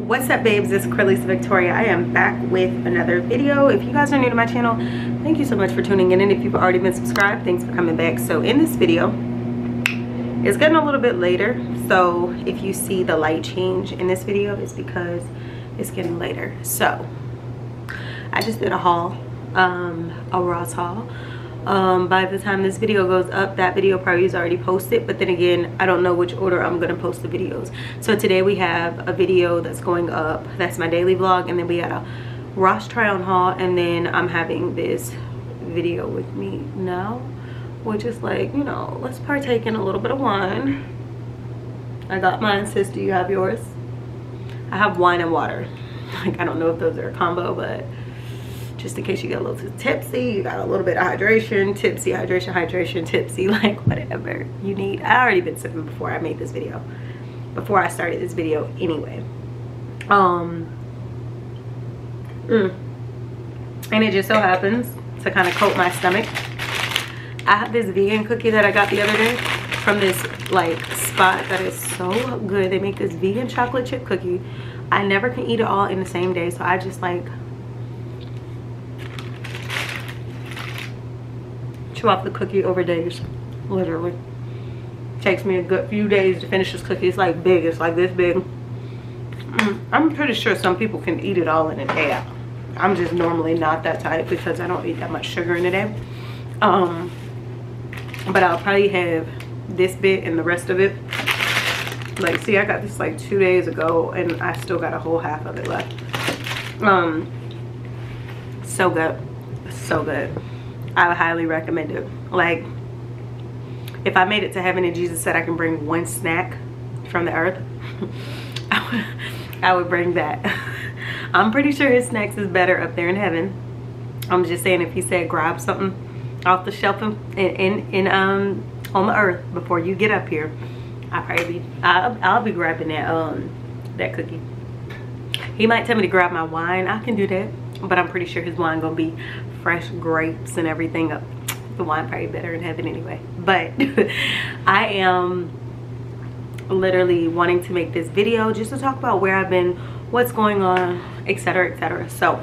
What's up, babes? It's Carlisa Victoria. I am back with another video. If you guys are new to my channel, thank you so much for tuning in, and if you've already been subscribed, thanks for coming back. So in this video, it's getting a little bit later, so if you see the light change in this video, it's because it's getting later. So I just did a haul, a Ross haul. By the time this video goes up, that video probably is already posted, but then again, I don't know which order I'm gonna post the videos. So today we have a video that's going up, that's my daily vlog, and then we got a Ross try on haul, and then I'm having this video with me now, which is like, you know, let's partake in a little bit of wine. I got mine, sis. Do you have yours? I have wine and water. Like, I don't know if those are a combo, but just in case you get a little too tipsy, you got a little bit of hydration, tipsy, hydration, hydration, tipsy, like whatever you need. I already been sipping before I made this video, before I started this video anyway. And it just so happens to kind of coat my stomach, I have this vegan cookie that I got the other day from this like spot that is so good. They make this vegan chocolate chip cookie. I never can eat it all in the same day, so I just like chew off the cookie over days. Literally takes me a good few days to finish this cookie. It's like big, it's like this big. I'm pretty sure some people can eat it all in a day. I'm just normally not that type because I don't eat that much sugar in a day. But I'll probably have this bit and the rest of it. Like, see, I got this like 2 days ago and I still got a whole half of it left. So good, so good. I would highly recommend it. Like, if I made it to heaven and Jesus said I can bring one snack from the earth, I would bring that. I'm pretty sure his snacks is better up there in heaven. I'm just saying, if he said grab something off the shelf on the earth before you get up here, I'll be grabbing that cookie. He might tell me to grab my wine. I can do that, but I'm pretty sure his wine gonna be fresh grapes and everything. The wine probably better in heaven anyway. But I am literally wanting to make this video just to talk about where I've been, what's going on, etc, etc. So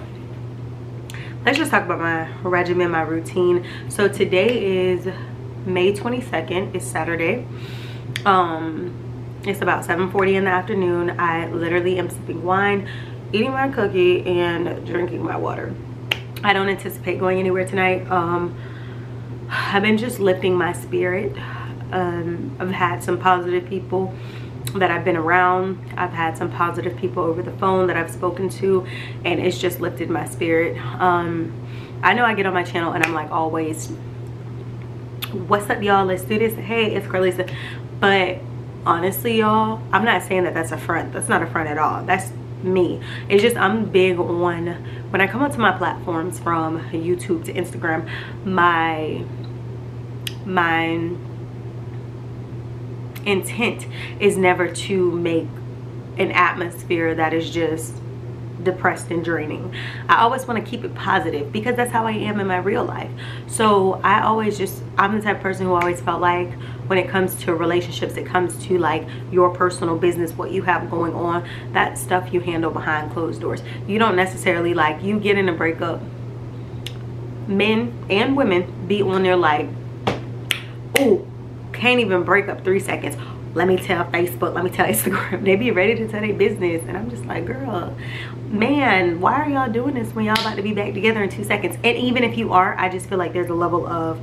let's just talk about my regimen, my routine. So today is May 22nd. It's Saturday. It's about 7:40 in the afternoon. I literally am sipping wine, eating my cookie, and drinking my water. I don't anticipate going anywhere tonight. I've been just lifting my spirit. I've had some positive people that I've been around. I've had some positive people over the phone that I've spoken to, and it's just lifted my spirit. I know I get on my channel and I'm like always, what's up, y'all? Let's do this. Hey, it's Carlisa. But honestly, y'all, I'm not saying that that's a front. That's not a front at all. That's me. It's just I'm big on, when I come onto my platforms from YouTube to Instagram, my intent is never to make an atmosphere that is just depressed and draining. I always want to keep it positive because that's how I am in my real life. So I'm the type of person who always felt like when it comes to relationships, it comes to like your personal business, what you have going on, that stuff you handle behind closed doors. You don't necessarily, like, you get in a breakup, men and women be on there like, oh, can't even break up 3 seconds. Let me tell Facebook, let me tell Instagram. They be ready to tell their business. And I'm just like, girl, man, why are y'all doing this when y'all about to be back together in 2 seconds? And even if you are, I just feel like there's a level of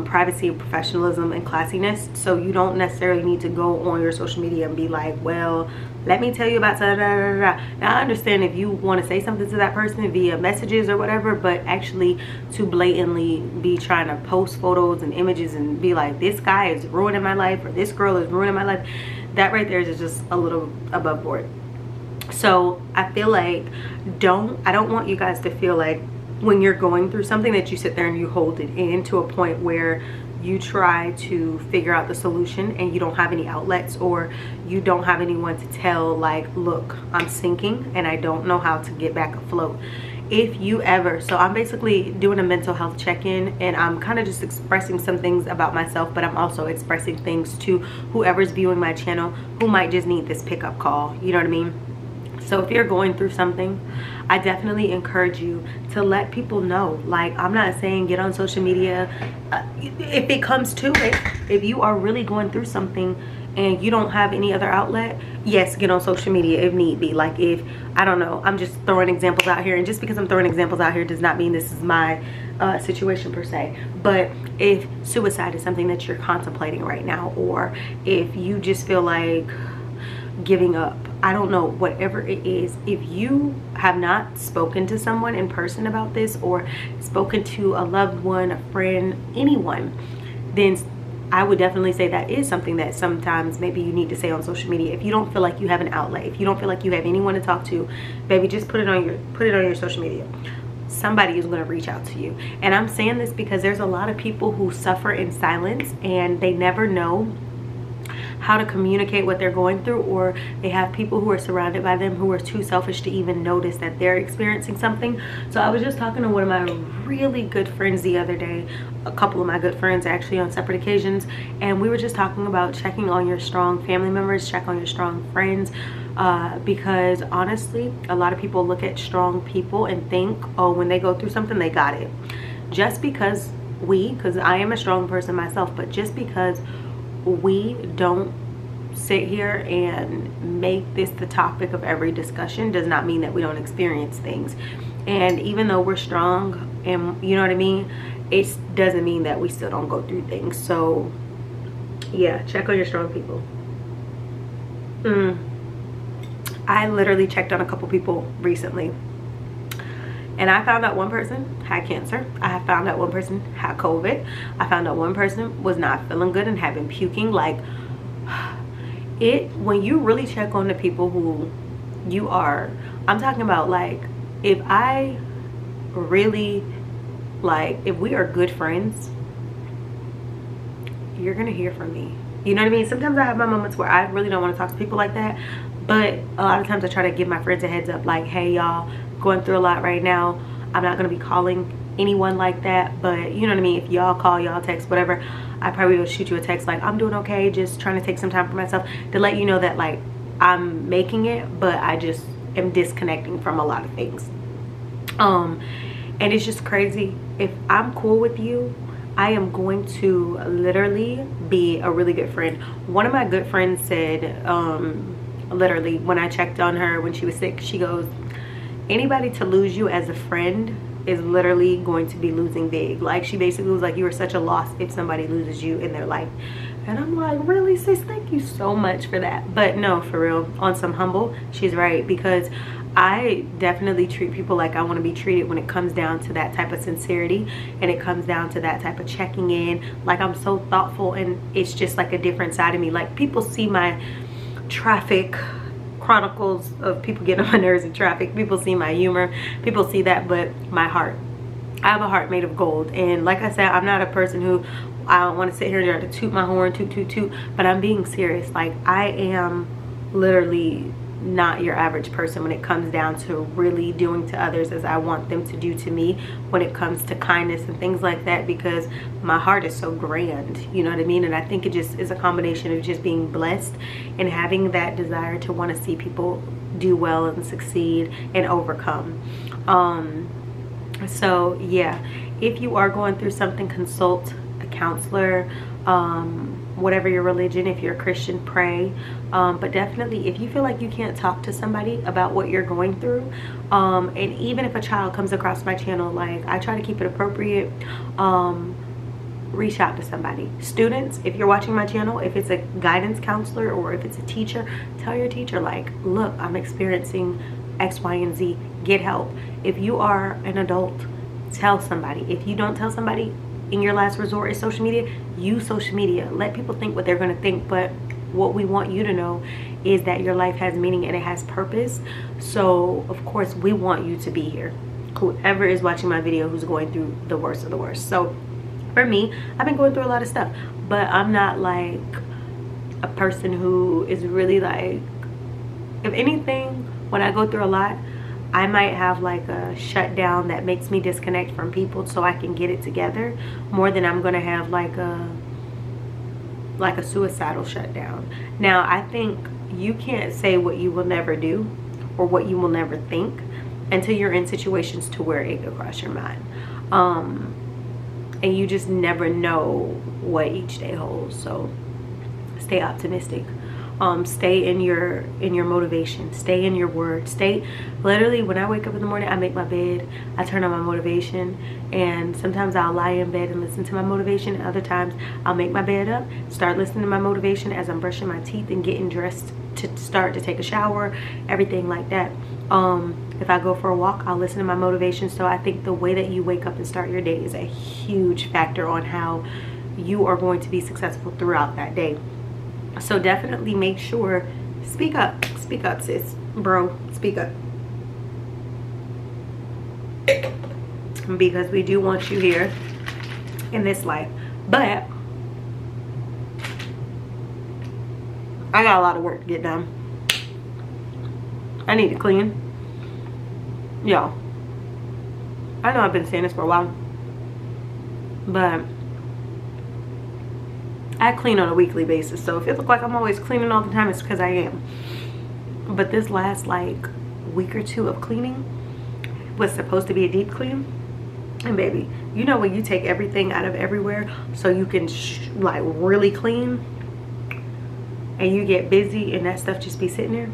privacy and professionalism and classiness. So you don't necessarily need to go on your social media and be like, well, let me tell you about da, da, da, da. Now, I understand if you want to say something to that person via messages or whatever, but actually to blatantly be trying to post photos and images and be like, this guy is ruining my life or this girl is ruining my life, that right there is just a little above board. So I feel like I don't want you guys to feel like when you're going through something that you sit there and you hold it in to a point where you try to figure out the solution and you don't have any outlets, or you don't have anyone to tell, like, look, I'm sinking and I don't know how to get back afloat. If you ever, so I'm basically doing a mental health check-in, and I'm kind of just expressing some things about myself, but I'm also expressing things to whoever's viewing my channel who might just need this pickup call, you know what I mean? So if you're going through something, I definitely encourage you to let people know. Like, I'm not saying get on social media. If it comes to it, if you are really going through something and you don't have any other outlet, yes, get on social media if need be. Like, if, I don't know, I'm just throwing examples out here, and just because I'm throwing examples out here does not mean this is my situation per se. But if suicide is something that you're contemplating right now, or if you just feel like giving up, I don't know, whatever it is, if you have not spoken to someone in person about this, or spoken to a loved one, a friend, anyone, then I would definitely say that is something that sometimes maybe you need to say on social media. If you don't feel like you have an outlet, if you don't feel like you have anyone to talk to, baby, just put it on your social media. Somebody is going to reach out to you. And I'm saying this because there's a lot of people who suffer in silence, and they never know how to communicate what they're going through, or they have people who are surrounded by them who are too selfish to even notice that they're experiencing something. So I was just talking to one of my really good friends the other day, a couple of my good friends actually, on separate occasions, and we were just talking about checking on your strong family members, check on your strong friends, because honestly, a lot of people look at strong people and think, oh, when they go through something, they got it. Just because because I am a strong person myself, but just because we don't sit here and make this the topic of every discussion does not mean that we don't experience things. And even though we're strong, and you know what I mean, it doesn't mean that we still don't go through things. So yeah, check on your strong people. I literally checked on a couple people recently, and I found out one person had cancer. I found out one person had COVID. I found out one person was not feeling good and had been puking. Like, when you really check on the people who you are, I'm talking about, like, if we are good friends, you're gonna hear from me. You know what I mean? Sometimes I have my moments where I really don't want to talk to people like that, but a lot of times I try to give my friends a heads up, like, hey, y'all, going through a lot right now. I'm not going to be calling anyone like that, but you know what I mean, if y'all call, y'all text, whatever, I probably will shoot you a text like, I'm doing okay, just trying to take some time for myself, to let you know that, like, I'm making it, but I just am disconnecting from a lot of things. And it's just crazy. If I'm cool with you, I am going to literally be a really good friend. One of my good friends said, literally, when I checked on her when she was sick, she goes, anybody to lose you as a friend is literally going to be losing big. Like, she basically was like, you are such a loss if somebody loses you in their life. And I'm like, really, sis? Thank you so much for that. But no, for real, on some humble, she's right, because I definitely treat people like I want to be treated when it comes down to that type of sincerity, and it comes down to that type of checking in. Like, I'm so thoughtful, and it's just like a different side of me. Like, people see my traffic chronicles of people getting on my nerves in traffic, people see my humor, people see that, but my heart, I have a heart made of gold. And like I said, I'm not a person who, I don't want to sit here and try to toot my horn, toot, but I'm being serious. Like, I am literally not your average person when it comes down to really doing to others as I want them to do to me, when it comes to kindness and things like that, because my heart is so grand, you know what I mean? And I think it just is a combination of just being blessed and having that desire to want to see people do well and succeed and overcome. So yeah, if you are going through something, consult a counselor, whatever your religion. If you're a Christian, pray. But definitely, if you feel like you can't talk to somebody about what you're going through, and even if a child comes across my channel, like, I try to keep it appropriate, reach out to somebody. Students, if you're watching my channel, if it's a guidance counselor or if it's a teacher, tell your teacher, like, look, I'm experiencing X, Y, and Z, get help. If you are an adult, tell somebody. If you don't tell somebody, in your last resort is social media, use social media. Let people think what they're going to think, but what we want you to know is that your life has meaning and it has purpose. So of course we want you to be here, whoever is watching my video who's going through the worst of the worst. So for me, I've been going through a lot of stuff, but I'm not like a person who is really like, if anything, when I go through a lot, I might have like a shutdown that makes me disconnect from people so I can get it together, more than I'm gonna have like a suicidal shutdown. Now, I think you can't say what you will never do or what you will never think until you're in situations to where it could cross your mind. And you just never know what each day holds. So stay optimistic. Stay in your motivation, stay in your word, stay literally. When I wake up in the morning, I make my bed, I turn on my motivation, and sometimes I'll lie in bed and listen to my motivation, and other times I'll make my bed up, start listening to my motivation as I'm brushing my teeth and getting dressed to start to take a shower, everything like that. If I go for a walk, I'll listen to my motivation. So I think the way that you wake up and start your day is a huge factor on how you are going to be successful throughout that day. So definitely make sure, speak up sis, bro, speak up, because we do want you here in this life. But I got a lot of work to get done. I need to clean. Yo, I know I've been saying this for a while, but I clean on a weekly basis. So if it looks like I'm always cleaning all the time, it's because I am. But this last like week or two of cleaning was supposed to be a deep clean. And baby, you know when you take everything out of everywhere so you can like really clean, and you get busy and that stuff just be sitting there?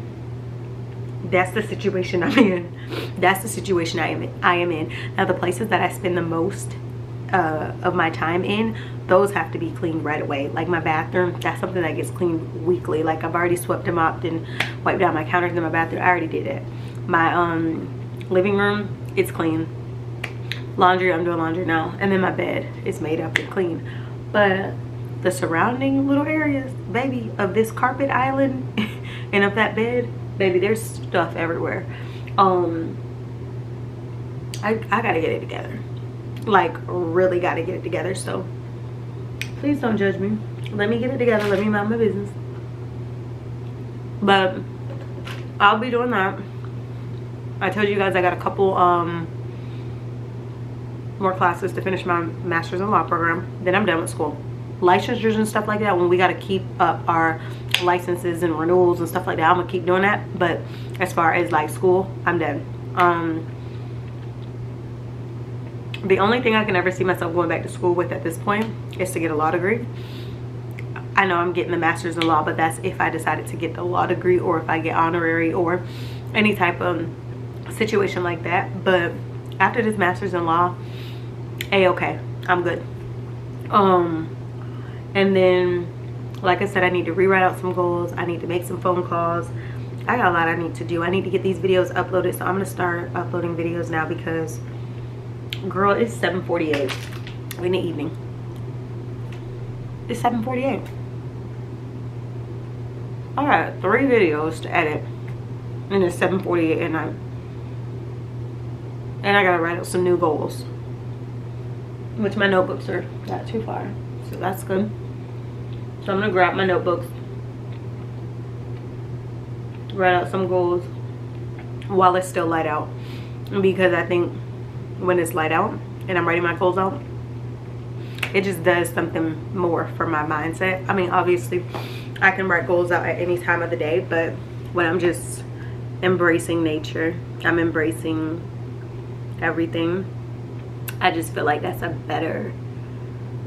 That's the situation I'm in. That's the situation I am in. Now the places that I spend the most of my time in, those have to be cleaned right away. Like my bathroom, that's something that gets cleaned weekly. Like I've already swept and mopped and wiped down my counters in my bathroom. I already did it. My living room, it's clean. Laundry, I'm doing laundry now. And then my bed is made up and clean. But the surrounding little areas, baby, of this carpet island and of that bed, baby, there's stuff everywhere. I gotta get it together. Like really gotta get it together. So please don't judge me. Let me get it together. Let me mind my business. But I'll be doing that. I told you guys I got a couple more classes to finish my master's in law program. Then I'm done with school. Licensures and stuff like that, when we got to keep up our licenses and renewals and stuff like that, I'm gonna keep doing that. But as far as like school, I'm done. The only thing I can ever see myself going back to school with at this point is to get a law degree. I know I'm getting the master's in law, but that's if I decided to get the law degree, or if I get honorary, or any type of situation like that. But after this master's in law, okay, I'm good. And then like I said, I need to rewrite out some goals. I need to make some phone calls. I got a lot I need to do. I need to get these videos uploaded, so I'm gonna start uploading videos now, because girl, it's 7:48 in the evening. It's 7:48. I got 3 videos to edit, and it's 7:48 at night. And I gotta write out some new goals, which my notebooks are not too far, so that's good. So I'm gonna grab my notebooks, write out some goals while it's still light out, because I think when it's light out and I'm writing my goals out, it just does something more for my mindset. I mean, obviously I can write goals out at any time of the day, but when I'm just embracing nature, I'm embracing everything, I just feel like that's a better,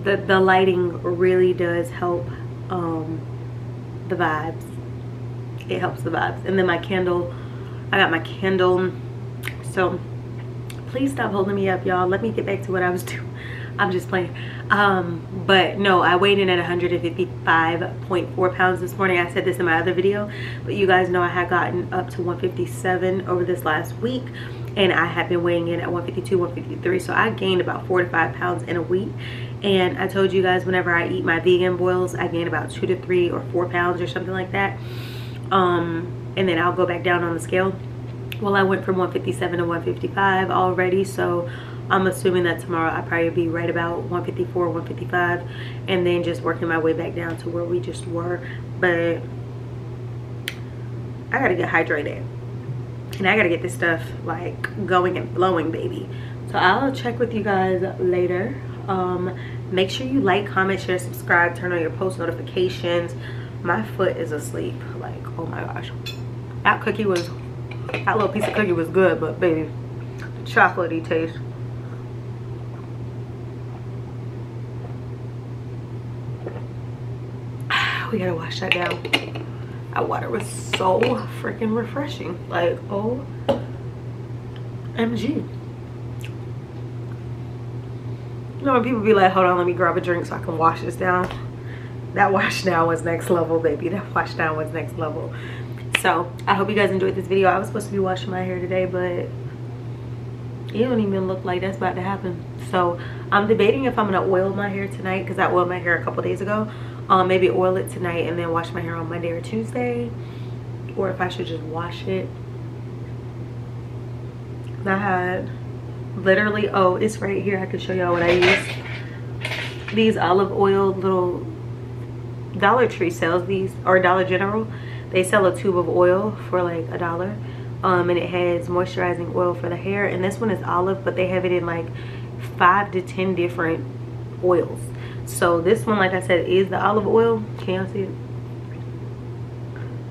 the lighting really does help the vibes. It helps the vibes. And then my candle, I got my candle. So please stop holding me up, y'all. Let me get back to what I was doing. I'm just playing. But no, I weighed in at 155.4 pounds this morning. I said this in my other video, but you guys know I had gotten up to 157 over this last week, and I had been weighing in at 152, 153. So I gained about 4 to 5 pounds in a week. And I told you guys, whenever I eat my vegan boils, I gain about 2 to 3 or 4 pounds or something like that. And then I'll go back down on the scale. Well, I went from 157 to 155 already, so I'm assuming that tomorrow I'll probably be right about 154, 155, and then just working my way back down to where we just were. But I gotta get hydrated, and I gotta get this stuff like going and flowing, baby. So I'll check with you guys later. Make sure you like, comment, share, subscribe, turn on your post notifications. My foot is asleep, like, oh my gosh, that cookie was That little piece of cookie was good, but baby, chocolatey taste. We gotta wash that down. That water was so freaking refreshing. Like, OMG. You know when people be like, hold on, let me grab a drink so I can wash this down. That wash down was next level, baby. That wash down was next level. So I hope you guys enjoyed this video. I was supposed to be washing my hair today, but it don't even look like that's about to happen. So I'm debating if I'm gonna oil my hair tonight, because I oiled my hair a couple days ago. Maybe oil it tonight and then wash my hair on Monday or Tuesday, or if I should just wash it. I had literally, oh, it's right here. I can show y'all what I use. These olive oil, little Dollar Tree sells these, or Dollar General. They sell a tube of oil for like $1. And it has moisturizing oil for the hair, and this one is olive, but they have it in like 5 to 10 different oils. So this one, like I said, is the olive oil. Can y'all see it?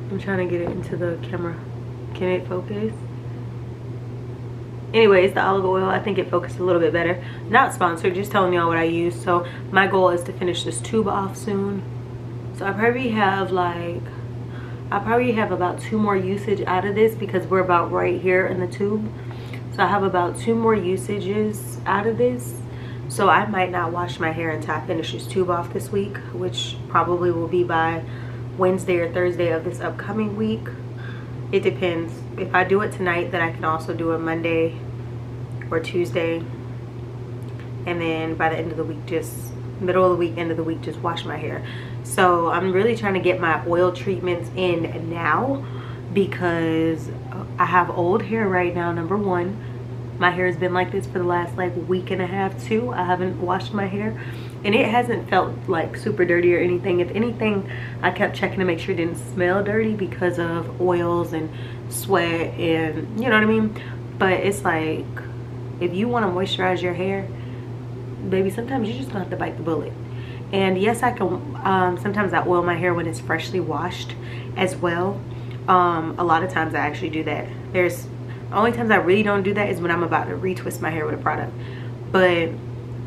I'm trying to get it into the camera. Can it focus? Anyways, the olive oil, I think it focused a little bit better. Not sponsored, just telling y'all what I use. So my goal is to finish this tube off soon. So I probably have about 2 more usage out of this, because we're about right here in the tube. So I have about 2 more usages out of this. So I might not wash my hair until I finish this tube off this week, which probably will be by Wednesday or Thursday of this upcoming week. It depends. If I do it tonight, then I can also do it Monday or Tuesday. And then by the end of the week, just middle of the week, end of the week, just wash my hair. So I'm really trying to get my oil treatments in now, because I have old hair right now, number one. My hair has been like this for the last like week and a half too. I haven't washed my hair, and it hasn't felt like super dirty or anything. If anything, I kept checking to make sure it didn't smell dirty because of oils and sweat, and you know what I mean. But it's like, if you want to moisturize your hair, baby, sometimes you just gonna have to bite the bullet. And yes, I can sometimes I oil my hair when it's freshly washed as well. A lot of times I actually do that. There's only times I really don't do that is when I'm about to retwist my hair with a product. But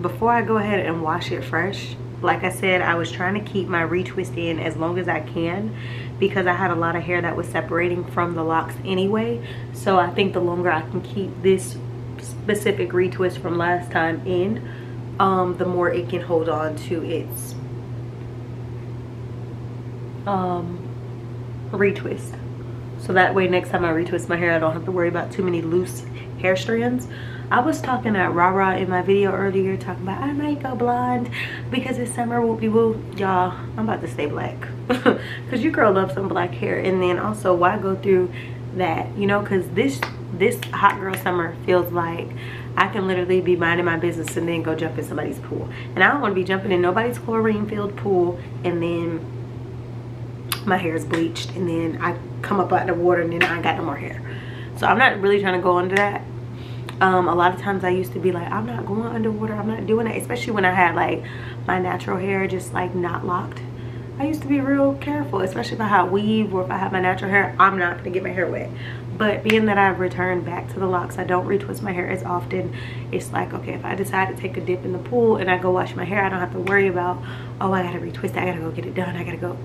before I go ahead and wash it fresh, like I said, I was trying to keep my retwist in as long as I can, because I had a lot of hair that was separating from the locks anyway. So I think the longer I can keep this specific retwist from last time in, the more it can hold on to its retwist. So that way next time I retwist my hair, I don't have to worry about too many loose hair strands. I was talking at Rara in my video earlier, talking about I might go blonde because it's summer, whoopie whoop. Y'all, I'm about to stay black because your girl loves some black hair. And then also, why go through that, you know, because this hot girl summer feels like I can literally be minding my business and then go jump in somebody's pool. And I don't want to be jumping in nobody's chlorine filled pool and then my hair is bleached and then I come up out of the water and then I ain't got no more hair. So I'm not really trying to go under that. A lot of times I used to be like, I'm not going underwater, I'm not doing that, especially when I had like my natural hair just like not locked. I used to be real careful, especially if I had weave or if I had my natural hair. I'm not gonna get my hair wet. But being that I've returned back to the locks, I don't retwist my hair as often. It's like, okay, if I decide to take a dip in the pool and I go wash my hair, I don't have to worry about, oh, I gotta retwist, I gotta go get it done, I gotta go.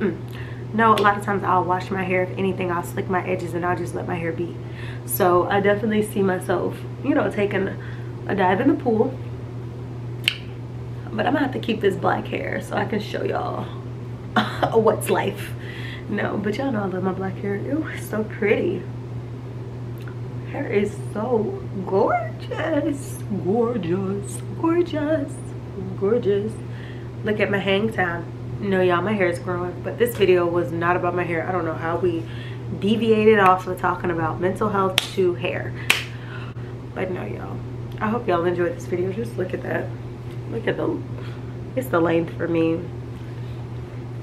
No, a lot of times I'll wash my hair. If anything, I'll slick my edges and I'll just let my hair be. So I definitely see myself, you know, taking a dive in the pool. But I'm gonna have to keep this black hair so I can show y'all what's life. No, but y'all know I love my black hair. Ew, it's so pretty. Hair is so gorgeous. Gorgeous. Gorgeous. Gorgeous. Look at my hang time. No, y'all, my hair is growing, but this video was not about my hair. I don't know how we deviated off of talking about mental health to hair. But no, y'all, I hope y'all enjoyed this video. Just look at that. Look at it's the length for me.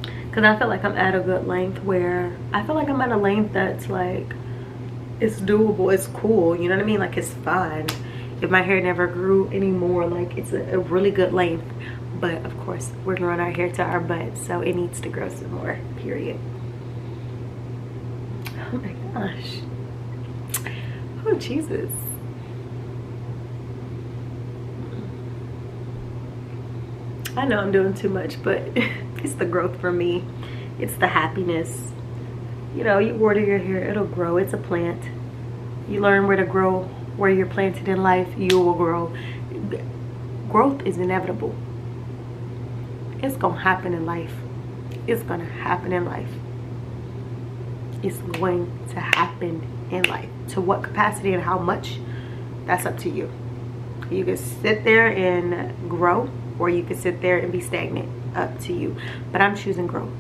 Because I feel like I'm at a good length where I feel like I'm at a length that's like, it's doable, it's cool, you know what I mean? Like, it's fine. If my hair never grew anymore, like, it's a really good length. But of course, we're growing our hair to our butt, so it needs to grow some more, period. Oh my gosh. Oh, Jesus. I know I'm doing too much, but it's the growth for me. It's the happiness. You know, you water your hair, it'll grow. It's a plant. You learn where to grow, where you're planted in life, you will grow. Growth is inevitable. It's gonna happen in life. It's gonna happen in life. It's going to happen in life. To what capacity and how much, that's up to you. You can sit there and grow, or you can sit there and be stagnant. Up to you. But I'm choosing growth.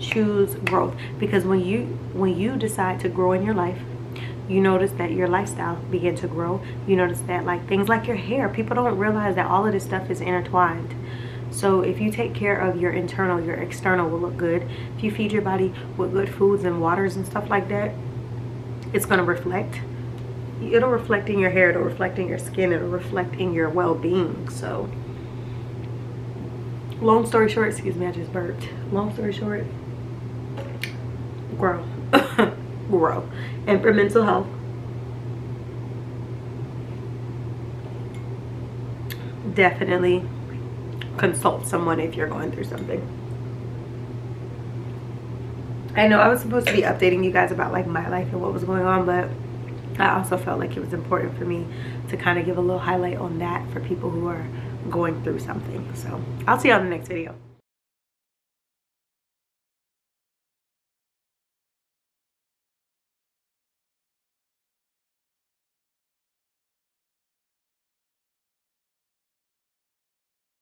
Choose growth, because when you decide to grow in your life, you notice that your lifestyle begin to grow. You notice that, like, things like your hair, people don't realize that all of this stuff is intertwined. So if you take care of your internal, your external will look good. If you feed your body with good foods and waters and stuff like that, it's going to reflect. It'll reflect in your hair, it'll reflect in your skin, it'll reflect in your well-being. So long story short, excuse me, I just burped. Long story short, grow. Grow. And for mental health, definitely consult someone if you're going through something. I know I was supposed to be updating you guys about like my life and what was going on, but I also felt like it was important for me to kind of give a little highlight on that for people who are going through something. So I'll see you on the next video.